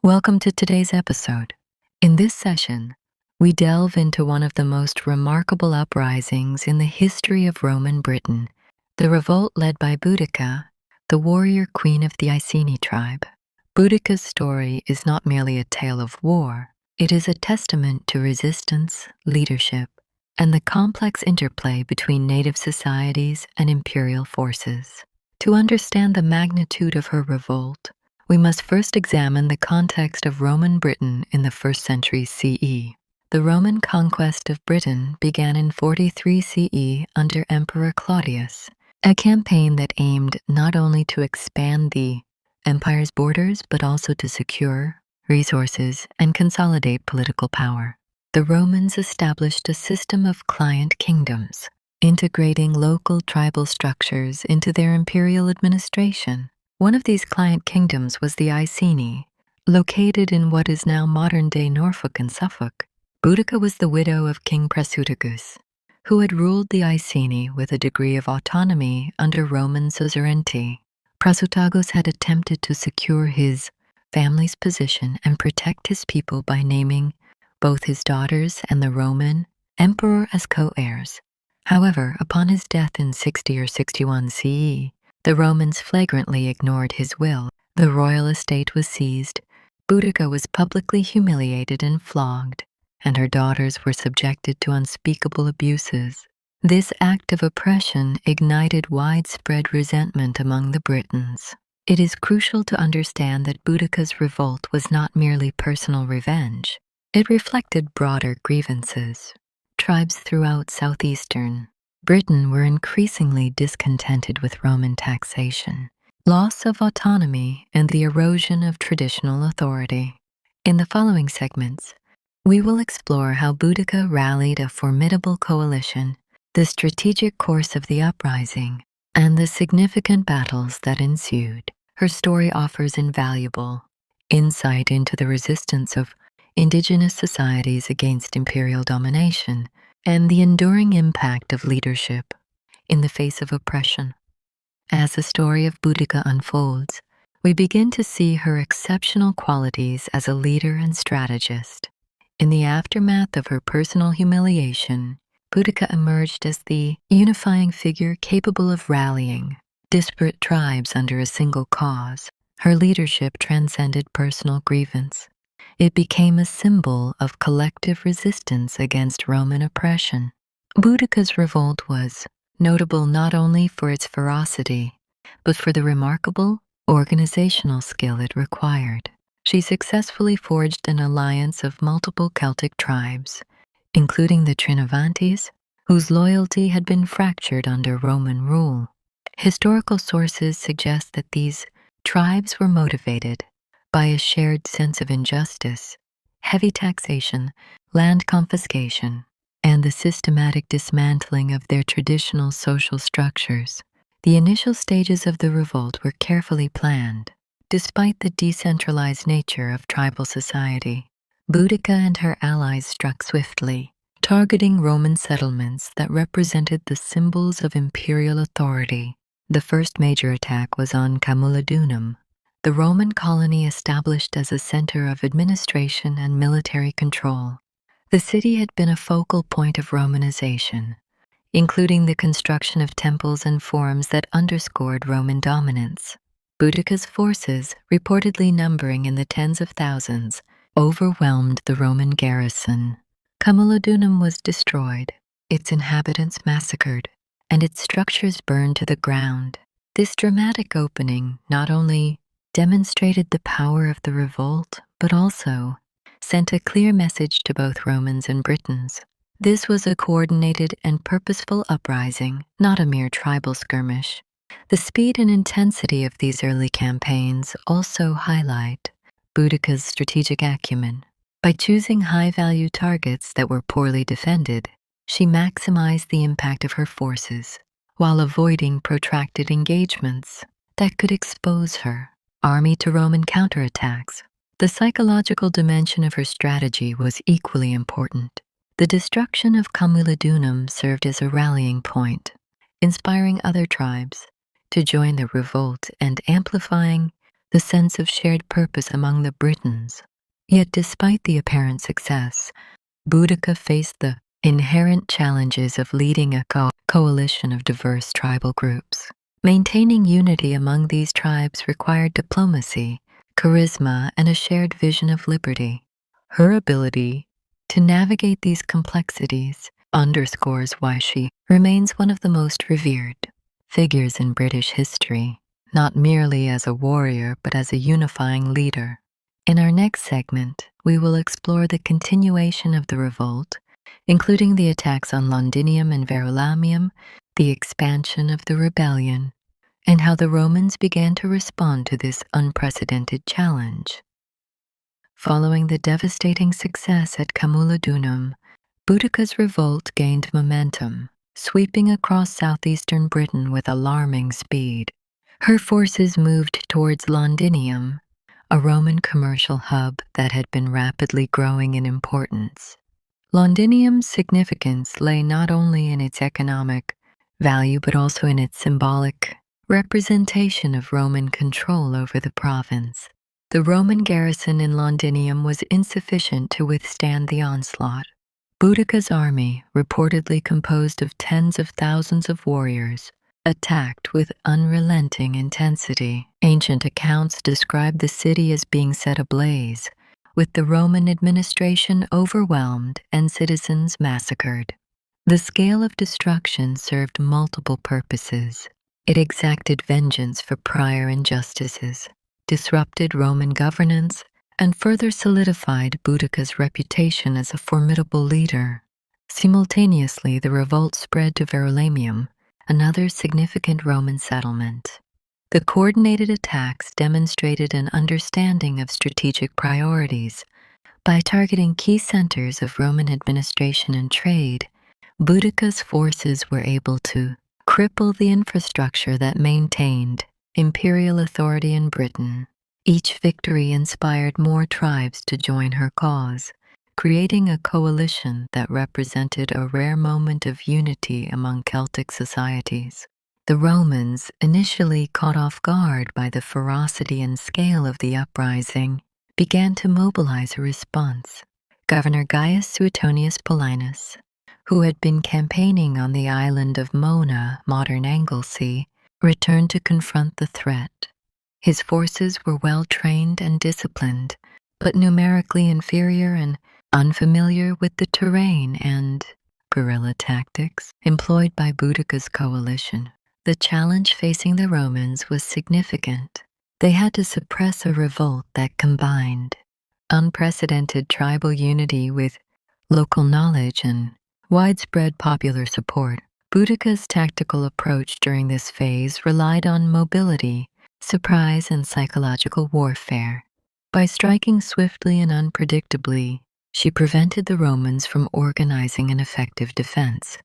Welcome to today's episode. In this session, we delve into one of the most remarkable uprisings in the history of Roman Britain, the revolt led by Boudica, the warrior queen of the Iceni tribe. Boudica's story is not merely a tale of war, it is a testament to resistance, leadership, and the complex interplay between native societies and imperial forces. To understand the magnitude of her revolt, we must first examine the context of Roman Britain in the 1st century CE. The Roman conquest of Britain began in 43 CE under Emperor Claudius, a campaign that aimed not only to expand the empire's borders but also to secure resources and consolidate political power. The Romans established a system of client kingdoms, integrating local tribal structures into their imperial administration. One of these client kingdoms was the Iceni, located in what is now modern-day Norfolk and Suffolk. Boudica was the widow of King Prasutagus, who had ruled the Iceni with a degree of autonomy under Roman suzerainty. Prasutagus had attempted to secure his family's position and protect his people by naming both his daughters and the Roman emperor as co-heirs. However, upon his death in 60 or 61 CE, the Romans flagrantly ignored his will. The royal estate was seized, Boudica was publicly humiliated and flogged, and her daughters were subjected to unspeakable abuses. This act of oppression ignited widespread resentment among the Britons. It is crucial to understand that Boudica's revolt was not merely personal revenge. It reflected broader grievances. Tribes throughout southeastern Britain were increasingly discontented with Roman taxation, loss of autonomy, and the erosion of traditional authority. In the following segments, we will explore how Boudica rallied a formidable coalition, the strategic course of the uprising, and the significant battles that ensued. Her story offers invaluable insight into the resistance of indigenous societies against imperial domination and the enduring impact of leadership in the face of oppression. As the story of Boudica unfolds, we begin to see her exceptional qualities as a leader and strategist. In the aftermath of her personal humiliation, Boudica emerged as the unifying figure capable of rallying disparate tribes under a single cause. Her leadership transcended personal grievance. It became a symbol of collective resistance against Roman oppression. Boudica's revolt was notable not only for its ferocity, but for the remarkable organizational skill it required. She successfully forged an alliance of multiple Celtic tribes, including the Trinovantes, whose loyalty had been fractured under Roman rule. Historical sources suggest that these tribes were motivated by a shared sense of injustice, heavy taxation, land confiscation, and the systematic dismantling of their traditional social structures. The initial stages of the revolt were carefully planned. Despite the decentralized nature of tribal society, Boudica and her allies struck swiftly, targeting Roman settlements that represented the symbols of imperial authority. The first major attack was on Camulodunum, the Roman colony established as a center of administration and military control. The city had been a focal point of Romanization, including the construction of temples and forums that underscored Roman dominance. Boudica's forces, reportedly numbering in the tens of thousands, overwhelmed the Roman garrison. Camulodunum was destroyed, its inhabitants massacred, and its structures burned to the ground. This dramatic opening not only demonstrated the power of the revolt, but also sent a clear message to both Romans and Britons. This was a coordinated and purposeful uprising, not a mere tribal skirmish. The speed and intensity of these early campaigns also highlight Boudica's strategic acumen. By choosing high-value targets that were poorly defended, she maximized the impact of her forces, while avoiding protracted engagements that could expose her army to Roman counterattacks. The psychological dimension of her strategy was equally important. The destruction of Camulodunum served as a rallying point, inspiring other tribes to join the revolt and amplifying the sense of shared purpose among the Britons. Yet despite the apparent success, Boudica faced the inherent challenges of leading a coalition of diverse tribal groups. Maintaining unity among these tribes required diplomacy, charisma, and a shared vision of liberty. Her ability to navigate these complexities underscores why she remains one of the most revered figures in British history, not merely as a warrior but as a unifying leader. In our next segment, we will explore the continuation of the revolt, including the attacks on Londinium and Verulamium, the expansion of the rebellion, and how the Romans began to respond to this unprecedented challenge. Following the devastating success at Camulodunum, Boudica's revolt gained momentum, sweeping across southeastern Britain with alarming speed. Her forces moved towards Londinium, a Roman commercial hub that had been rapidly growing in importance. Londinium's significance lay not only in its economic value but also in its symbolic representation of Roman control over the province. The Roman garrison in Londinium was insufficient to withstand the onslaught. Boudica's army, reportedly composed of tens of thousands of warriors, attacked with unrelenting intensity. Ancient accounts describe the city as being set ablaze, with the Roman administration overwhelmed and citizens massacred. The scale of destruction served multiple purposes. It exacted vengeance for prior injustices, disrupted Roman governance, and further solidified Boudica's reputation as a formidable leader. Simultaneously, the revolt spread to Verulamium, another significant Roman settlement. The coordinated attacks demonstrated an understanding of strategic priorities. By targeting key centers of Roman administration and trade, Boudica's forces were able to cripple the infrastructure that maintained imperial authority in Britain. Each victory inspired more tribes to join her cause, creating a coalition that represented a rare moment of unity among Celtic societies. The Romans, initially caught off guard by the ferocity and scale of the uprising, began to mobilize a response. Governor Gaius Suetonius Paulinus, who had been campaigning on the island of Mona, modern Anglesey, returned to confront the threat. His forces were well trained and disciplined, but numerically inferior and unfamiliar with the terrain and guerrilla tactics employed by Boudica's coalition. The challenge facing the Romans was significant. They had to suppress a revolt that combined unprecedented tribal unity with local knowledge and widespread popular support. Boudica's tactical approach during this phase relied on mobility, surprise, and psychological warfare. By striking swiftly and unpredictably, she prevented the Romans from organizing an effective defense.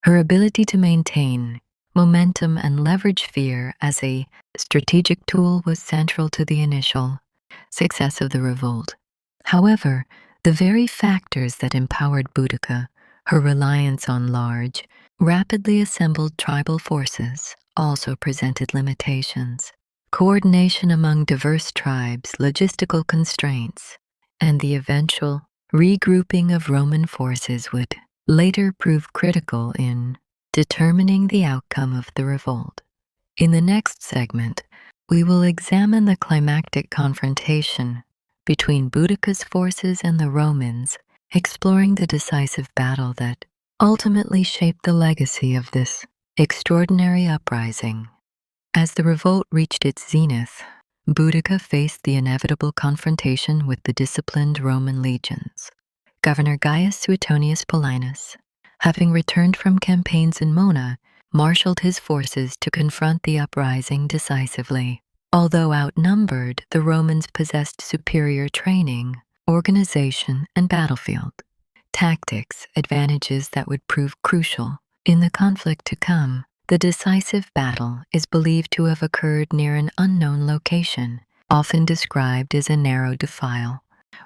Her ability to maintain momentum and leverage fear as a strategic tool was central to the initial success of the revolt. However, the very factors that empowered Boudica, her reliance on large, rapidly assembled tribal forces, also presented limitations. Coordination among diverse tribes, logistical constraints, and the eventual regrouping of Roman forces would later prove critical in determining the outcome of the revolt. In the next segment, we will examine the climactic confrontation between Boudica's forces and the Romans, exploring the decisive battle that ultimately shaped the legacy of this extraordinary uprising. As the revolt reached its zenith, Boudica faced the inevitable confrontation with the disciplined Roman legions. Governor Gaius Suetonius Paulinus, having returned from campaigns in Mona, marshaled his forces to confront the uprising decisively. Although outnumbered, the Romans possessed superior training, organization, and battlefield tactics, advantages that would prove crucial in the conflict to come. The decisive battle is believed to have occurred near an unknown location, often described as a narrow defile,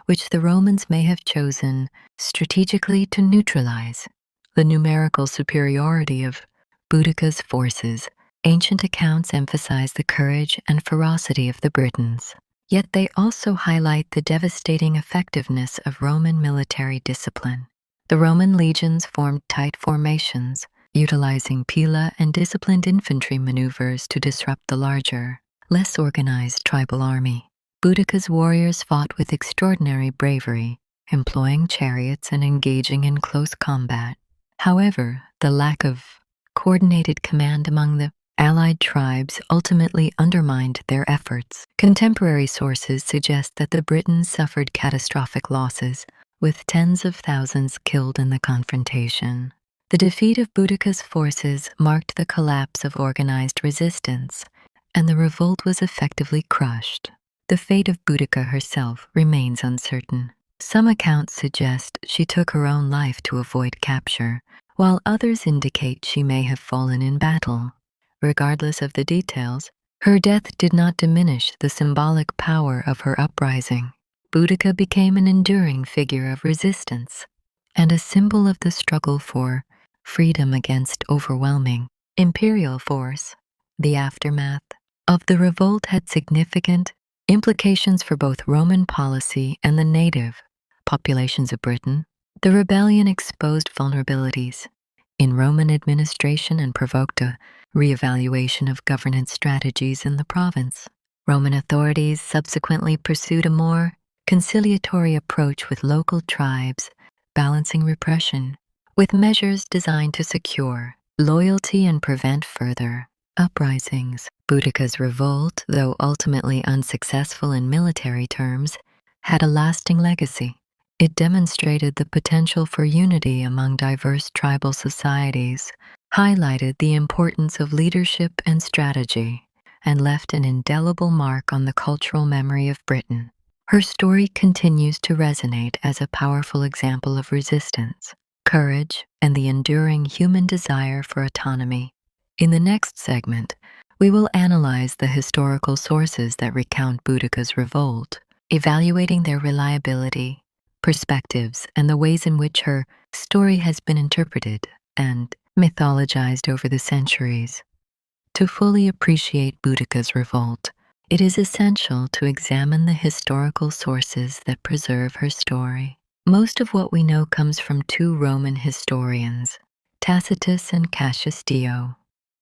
which the Romans may have chosen strategically to neutralize. The numerical superiority of Boudica's forces Ancient accounts emphasize the courage and ferocity of the Britons, yet they also highlight the devastating effectiveness of Roman military discipline. The Roman legions formed tight formations, utilizing pila and disciplined infantry maneuvers to disrupt the larger, less organized tribal army. Boudica's warriors fought with extraordinary bravery, employing chariots and engaging in close combat. However, the lack of coordinated command among the allied tribes ultimately undermined their efforts. Contemporary sources suggest that the Britons suffered catastrophic losses, with tens of thousands killed in the confrontation. The defeat of Boudica's forces marked the collapse of organized resistance, and the revolt was effectively crushed. The fate of Boudica herself remains uncertain. Some accounts suggest she took her own life to avoid capture, while others indicate she may have fallen in battle. Regardless of the details, her death did not diminish the symbolic power of her uprising. Boudica became an enduring figure of resistance and a symbol of the struggle for freedom against overwhelming imperial force. The aftermath of the revolt had significant implications for both Roman policy and the native populations of Britain. The rebellion exposed vulnerabilities in Roman administration and provoked a reevaluation of governance strategies in the province. Roman authorities subsequently pursued a more conciliatory approach with local tribes, balancing repression with measures designed to secure loyalty and prevent further uprisings. Boudica's revolt, though ultimately unsuccessful in military terms, had a lasting legacy. It demonstrated the potential for unity among diverse tribal societies, highlighted the importance of leadership and strategy, and left an indelible mark on the cultural memory of Britain. Her story continues to resonate as a powerful example of resistance, courage, and the enduring human desire for autonomy. In the next segment, we will analyze the historical sources that recount Boudica's revolt, evaluating their reliability, perspectives, and the ways in which her story has been interpreted and mythologized over the centuries. To fully appreciate Boudica's revolt, it is essential to examine the historical sources that preserve her story. Most of what we know comes from two Roman historians, Tacitus and Cassius Dio.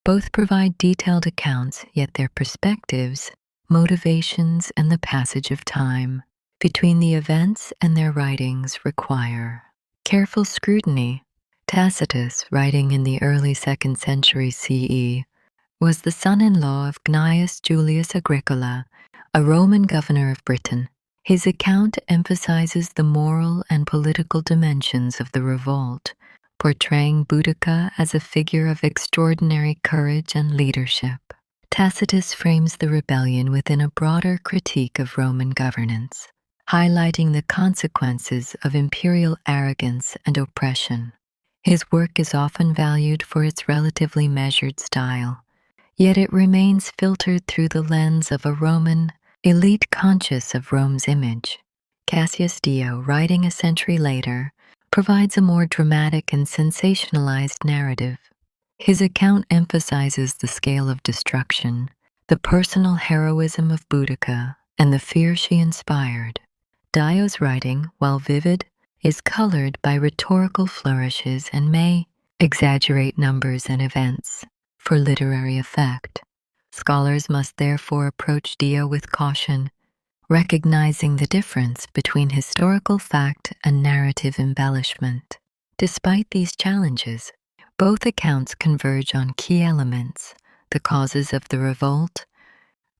Both provide detailed accounts, yet their perspectives, motivations, and the passage of time between the events and their writings require careful scrutiny. Tacitus, writing in the early 2nd century CE, was the son-in-law of Gnaeus Julius Agricola, a Roman governor of Britain. His account emphasizes the moral and political dimensions of the revolt, portraying Boudica as a figure of extraordinary courage and leadership. Tacitus frames the rebellion within a broader critique of Roman governance, highlighting the consequences of imperial arrogance and oppression. His work is often valued for its relatively measured style, yet it remains filtered through the lens of a Roman elite conscious of Rome's image. Cassius Dio, writing a century later, provides a more dramatic and sensationalized narrative. His account emphasizes the scale of destruction, the personal heroism of Boudica, and the fear she inspired. Dio's writing, while vivid, is colored by rhetorical flourishes and may exaggerate numbers and events for literary effect. Scholars must therefore approach Dio with caution, recognizing the difference between historical fact and narrative embellishment. Despite these challenges, both accounts converge on key elements: the causes of the revolt,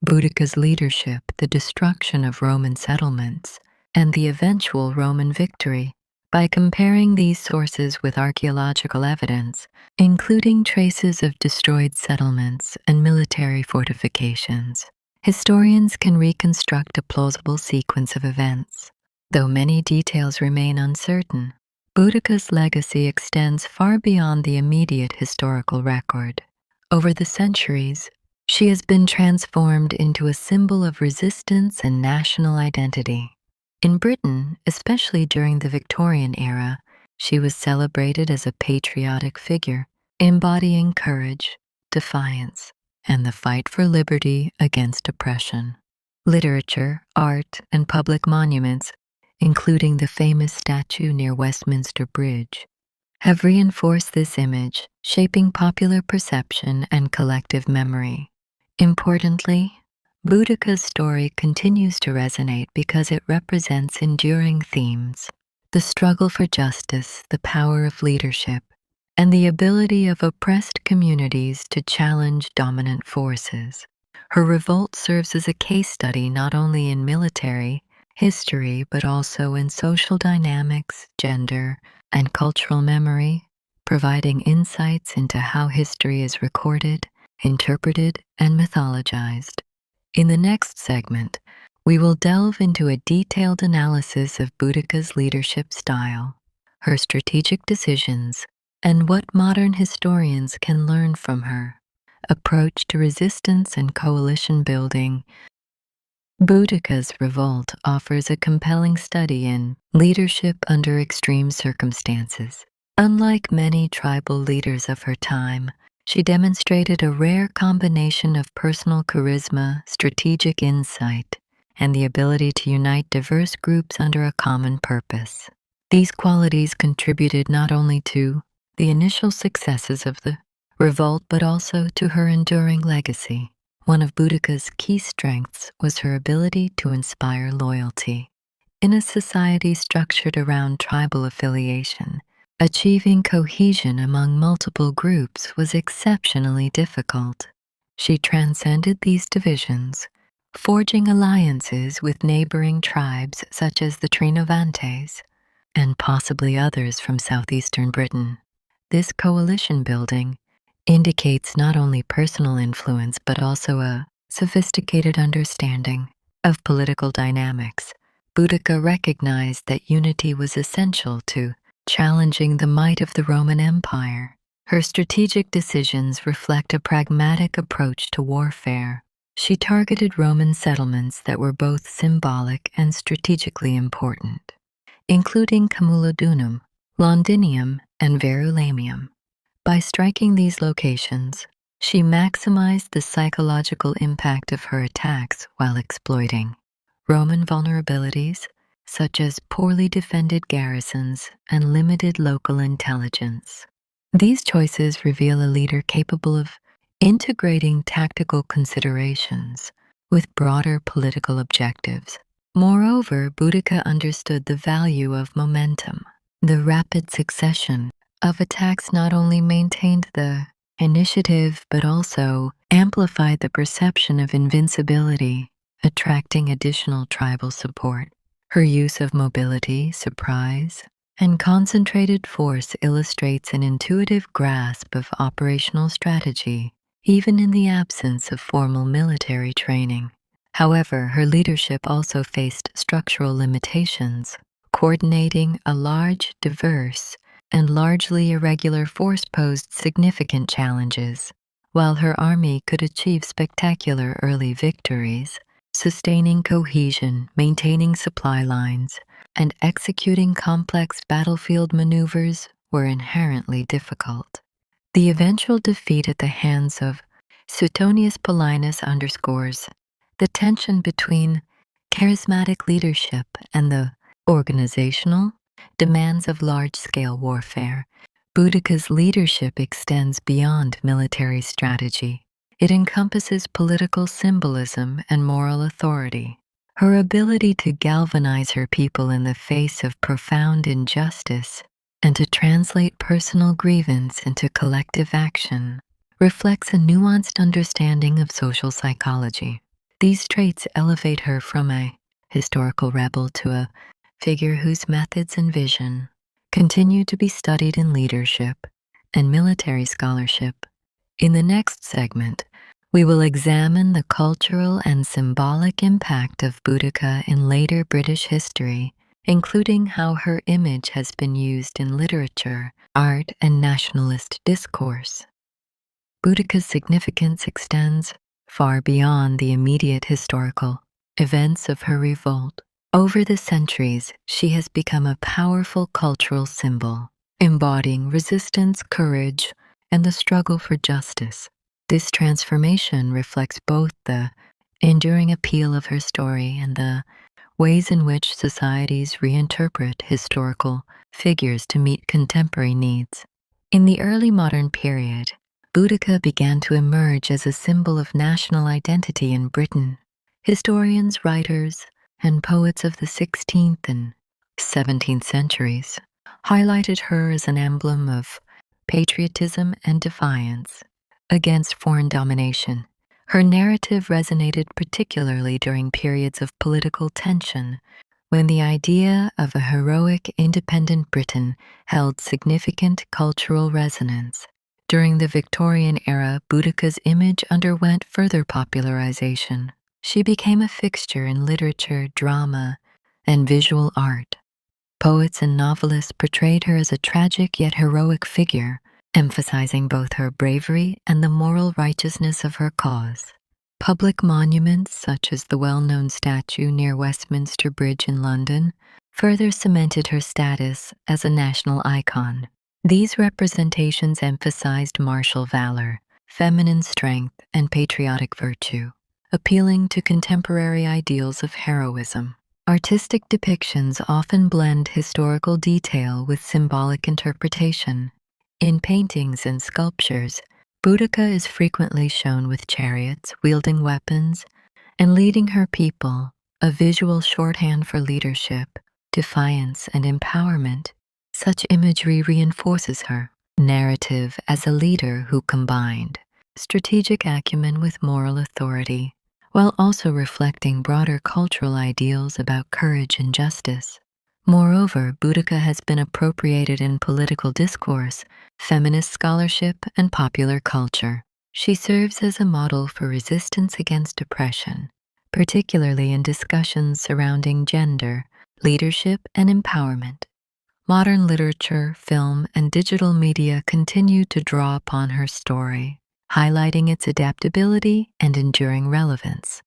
Boudica's leadership, the destruction of Roman settlements, and the eventual Roman victory. By comparing these sources with archaeological evidence, including traces of destroyed settlements and military fortifications, historians can reconstruct a plausible sequence of events. Though many details remain uncertain, Boudica's legacy extends far beyond the immediate historical record. Over the centuries, she has been transformed into a symbol of resistance and national identity. In Britain, especially during the Victorian era, she was celebrated as a patriotic figure, embodying courage, defiance, and the fight for liberty against oppression. Literature, art, and public monuments, including the famous statue near Westminster Bridge, have reinforced this image, shaping popular perception and collective memory. Importantly, Boudica's story continues to resonate because it represents enduring themes: the struggle for justice, the power of leadership, and the ability of oppressed communities to challenge dominant forces. Her revolt serves as a case study not only in military history but also in social dynamics, gender, and cultural memory, providing insights into how history is recorded, interpreted, and mythologized. In the next segment, we will delve into a detailed analysis of Boudica's leadership style, her strategic decisions, and what modern historians can learn from her approach to resistance and coalition building. Boudica's revolt offers a compelling study in leadership under extreme circumstances. Unlike many tribal leaders of her time, she demonstrated a rare combination of personal charisma, strategic insight, and the ability to unite diverse groups under a common purpose. These qualities contributed not only to the initial successes of the revolt but also to her enduring legacy. One of Boudica's key strengths was her ability to inspire loyalty. In a society structured around tribal affiliation, achieving cohesion among multiple groups was exceptionally difficult. She transcended these divisions, forging alliances with neighboring tribes such as the Trinovantes and possibly others from southeastern Britain. This coalition building indicates not only personal influence but also a sophisticated understanding of political dynamics. Boudica recognized that unity was essential to challenging the might of the Roman Empire. Her strategic decisions reflect a pragmatic approach to warfare. She targeted Roman settlements that were both symbolic and strategically important, including Camulodunum, Londinium, and Verulamium. By striking these locations, she maximized the psychological impact of her attacks while exploiting Roman vulnerabilities, such as poorly defended garrisons and limited local intelligence. These choices reveal a leader capable of integrating tactical considerations with broader political objectives. Moreover, Boudica understood the value of momentum. The rapid succession of attacks not only maintained the initiative but also amplified the perception of invincibility, attracting additional tribal support. Her use of mobility, surprise, and concentrated force illustrates an intuitive grasp of operational strategy, even in the absence of formal military training. However, her leadership also faced structural limitations. Coordinating a large, diverse, and largely irregular force posed significant challenges. While her army could achieve spectacular early victories, sustaining cohesion, maintaining supply lines, and executing complex battlefield maneuvers were inherently difficult. The eventual defeat at the hands of Suetonius Paulinus underscores the tension between charismatic leadership and the organizational demands of large-scale warfare. Boudica's leadership extends beyond military strategy. It encompasses political symbolism and moral authority. Her ability to galvanize her people in the face of profound injustice and to translate personal grievance into collective action reflects a nuanced understanding of social psychology. These traits elevate her from a historical rebel to a figure whose methods and vision continue to be studied in leadership and military scholarship. In the next segment, we will examine the cultural and symbolic impact of Boudica in later British history, including how her image has been used in literature, art, and nationalist discourse. Boudica's significance extends far beyond the immediate historical events of her revolt. Over the centuries, she has become a powerful cultural symbol, embodying resistance, courage, and the struggle for justice. This transformation reflects both the enduring appeal of her story and the ways in which societies reinterpret historical figures to meet contemporary needs. In the early modern period, Boudica began to emerge as a symbol of national identity in Britain. Historians, writers, and poets of the 16th and 17th centuries highlighted her as an emblem of patriotism and defiance against foreign domination. Her narrative resonated particularly during periods of political tension, when the idea of a heroic, independent Britain held significant cultural resonance. During the Victorian era, Boudica's image underwent further popularization. She became a fixture in literature, drama, and visual art. Poets and novelists portrayed her as a tragic yet heroic figure, emphasizing both her bravery and the moral righteousness of her cause. Public monuments, such as the well-known statue near Westminster Bridge in London, further cemented her status as a national icon. These representations emphasized martial valor, feminine strength, and patriotic virtue, appealing to contemporary ideals of heroism. Artistic depictions often blend historical detail with symbolic interpretation. In paintings and sculptures, Boudica is frequently shown with chariots, wielding weapons, and leading her people, a visual shorthand for leadership, defiance, and empowerment. Such imagery reinforces her narrative as a leader who combined strategic acumen with moral authority, while also reflecting broader cultural ideals about courage and justice. Moreover, Boudica has been appropriated in political discourse, feminist scholarship, and popular culture. She serves as a model for resistance against oppression, particularly in discussions surrounding gender, leadership, and empowerment. Modern literature, film, and digital media continue to draw upon her story, highlighting its adaptability and enduring relevance.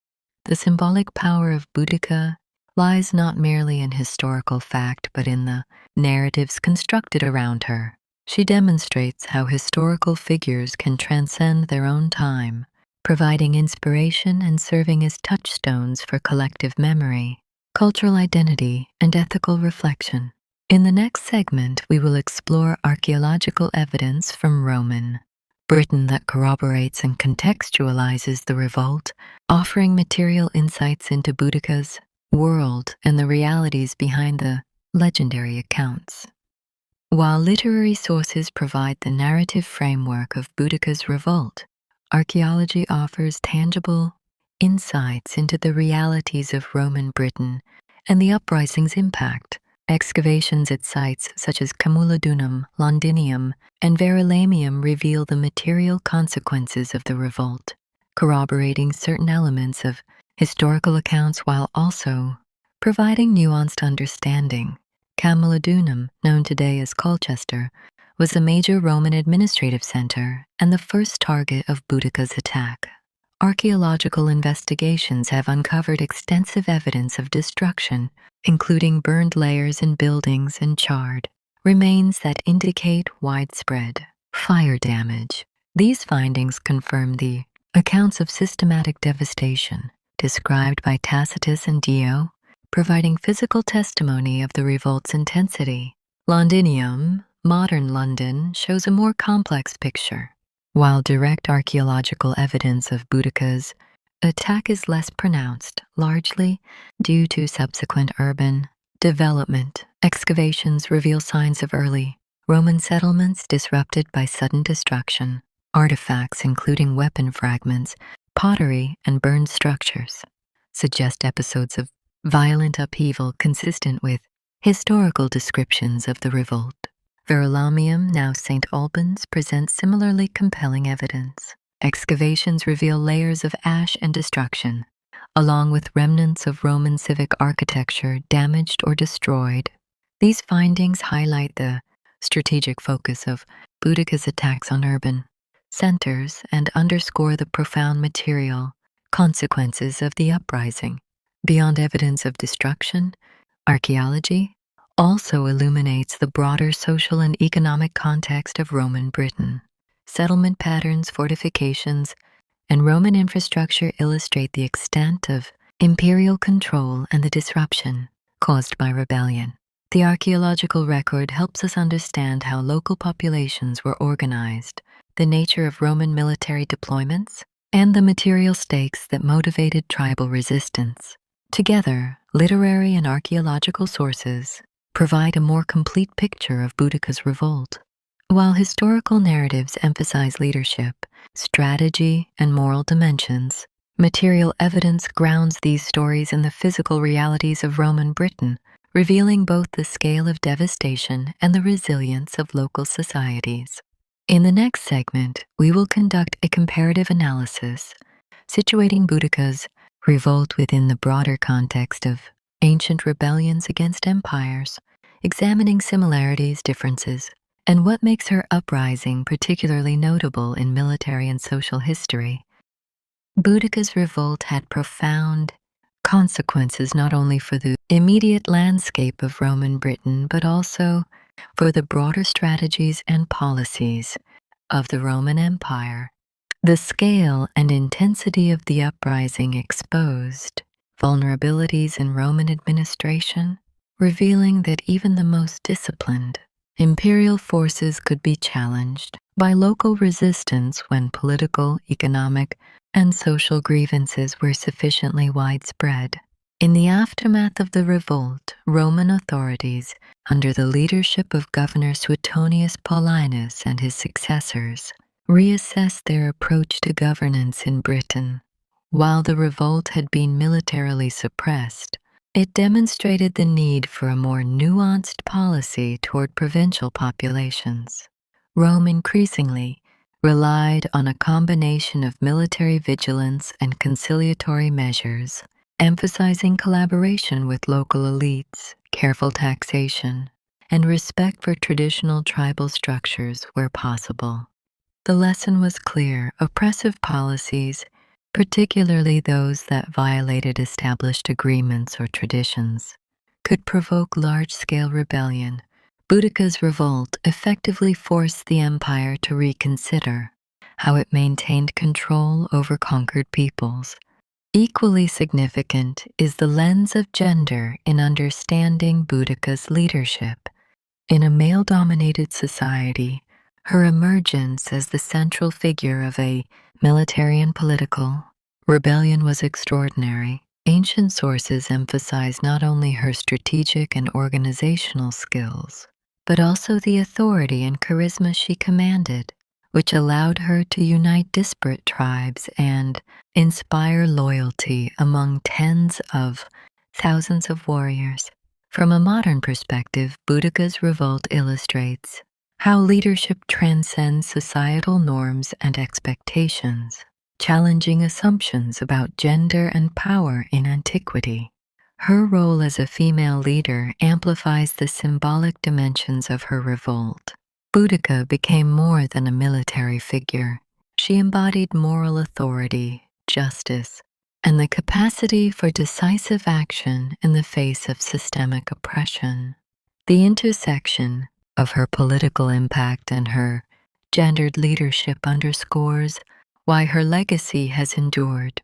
The symbolic power of Boudica lies not merely in historical fact but in the narratives constructed around her. She demonstrates how historical figures can transcend their own time, providing inspiration and serving as touchstones for collective memory, cultural identity, and ethical reflection. In the next segment, we will explore archaeological evidence from Roman Britain that corroborates and contextualizes the revolt, offering material insights into Boudica's world and the realities behind the legendary accounts. While literary sources provide the narrative framework of Boudica's revolt, archaeology offers tangible insights into the realities of Roman Britain and the uprising's impact. Excavations at sites such as Camulodunum, Londinium, and Verulamium reveal the material consequences of the revolt, corroborating certain elements of historical accounts while also providing nuanced understanding. Camulodunum, known today as Colchester, was a major Roman administrative center and the first target of Boudica's attack. Archaeological investigations have uncovered extensive evidence of destruction, including burned layers in buildings and charred remains that indicate widespread fire damage. These findings confirm the accounts of systematic devastation described by Tacitus and Dio, providing physical testimony of the revolt's intensity. Londinium, modern London, shows a more complex picture. While direct archaeological evidence of Boudica's attack is less pronounced, largely due to subsequent urban development, excavations reveal signs of early Roman settlements disrupted by sudden destruction. Artifacts, including weapon fragments, pottery, and burned structures, suggest episodes of violent upheaval consistent with historical descriptions of the revolt. Verulamium, now St. Albans, presents similarly compelling evidence. Excavations reveal layers of ash and destruction, along with remnants of Roman civic architecture damaged or destroyed. These findings highlight the strategic focus of Boudica's attacks on urban centers and underscore the profound material consequences of the uprising. Beyond evidence of destruction, archaeology also illuminates the broader social and economic context of Roman Britain. settlement patterns, fortifications, and Roman infrastructure illustrate the extent of imperial control and the disruption caused by rebellion. The archaeological record helps us understand how local populations were organized, the nature of Roman military deployments, and the material stakes that motivated tribal resistance. Together, literary and archaeological sources provide a more complete picture of Boudica's revolt. While historical narratives emphasize leadership, strategy, and moral dimensions, material evidence grounds these stories in the physical realities of Roman Britain, revealing both the scale of devastation and the resilience of local societies. In the next segment, we will conduct a comparative analysis, situating Boudica's revolt within the broader context of ancient rebellions against empires, examining similarities, differences, and what makes her uprising particularly notable in military and social history. Boudica's revolt had profound consequences not only for the immediate landscape of Roman Britain, but also for the broader strategies and policies of the Roman Empire. The scale and intensity of the uprising exposed vulnerabilities in Roman administration, revealing that even the most disciplined imperial forces could be challenged by local resistance when political, economic, and social grievances were sufficiently widespread. In the aftermath of the revolt, Roman authorities, under the leadership of Governor Suetonius Paulinus and his successors, reassessed their approach to governance in Britain. While the revolt had been militarily suppressed, it demonstrated the need for a more nuanced policy toward provincial populations. Rome increasingly relied on a combination of military vigilance and conciliatory measures, emphasizing collaboration with local elites, careful taxation, and respect for traditional tribal structures where possible. The lesson was clear: oppressive policies, particularly those that violated established agreements or traditions, could provoke large-scale rebellion. Boudica's revolt effectively forced the empire to reconsider how it maintained control over conquered peoples. Equally significant is the lens of gender in understanding Boudica's leadership. In a male-dominated society, her emergence as the central figure of a military and political rebellion was extraordinary. Ancient sources emphasize not only her strategic and organizational skills, but also the authority and charisma she commanded, which allowed her to unite disparate tribes and inspire loyalty among tens of thousands of warriors. From a modern perspective, Boudica's revolt illustrates how leadership transcends societal norms and expectations, challenging assumptions about gender and power in antiquity. Her role as a female leader amplifies the symbolic dimensions of her revolt. Boudica became more than a military figure. She embodied moral authority, justice, and the capacity for decisive action in the face of systemic oppression. The intersection of her political impact and her gendered leadership underscores why her legacy has endured,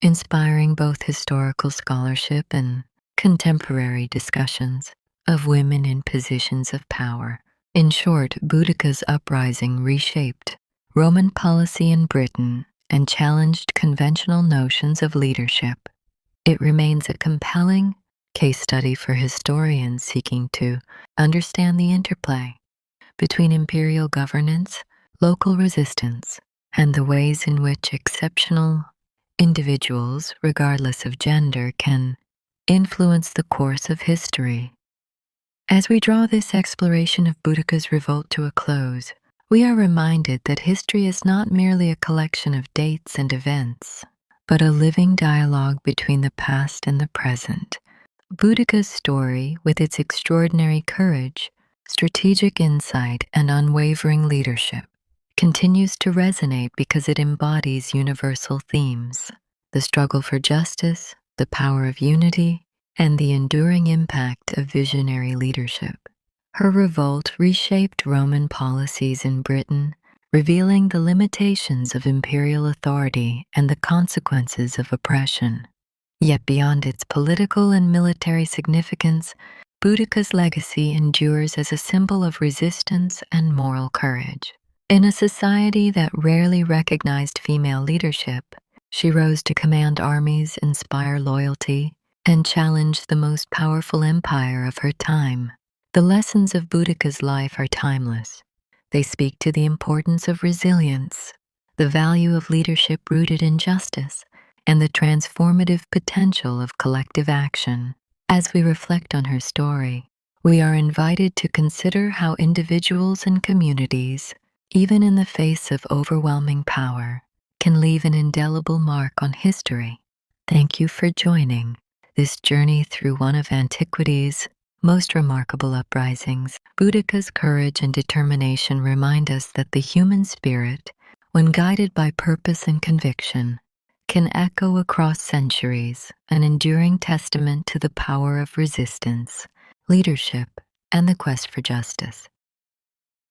inspiring both historical scholarship and contemporary discussions of women in positions of power. In short, Boudica's uprising reshaped Roman policy in Britain and challenged conventional notions of leadership. It remains a compelling case study for historians seeking to understand the interplay between imperial governance, local resistance, and the ways in which exceptional individuals, regardless of gender, can influence the course of history. As we draw this exploration of Boudica's revolt to a close, we are reminded that history is not merely a collection of dates and events, but a living dialogue between the past and the present. Boudica's story, with its extraordinary courage, strategic insight, and unwavering leadership, continues to resonate because it embodies universal themes: the struggle for justice, the power of unity, and the enduring impact of visionary leadership. Her revolt reshaped Roman policies in Britain, revealing the limitations of imperial authority and the consequences of oppression. Yet beyond its political and military significance, Boudica's legacy endures as a symbol of resistance and moral courage. In a society that rarely recognized female leadership, she rose to command armies, inspire loyalty, and challenge the most powerful empire of her time. The lessons of Boudica's life are timeless. They speak to the importance of resilience, the value of leadership rooted in justice, and the transformative potential of collective action. As we reflect on her story, we are invited to consider how individuals and communities, even in the face of overwhelming power, can leave an indelible mark on history. Thank you for joining this journey through one of antiquity's most remarkable uprisings. Boudica's courage and determination remind us that the human spirit, when guided by purpose and conviction, can echo across centuries, an enduring testament to the power of resistance, leadership, and the quest for justice.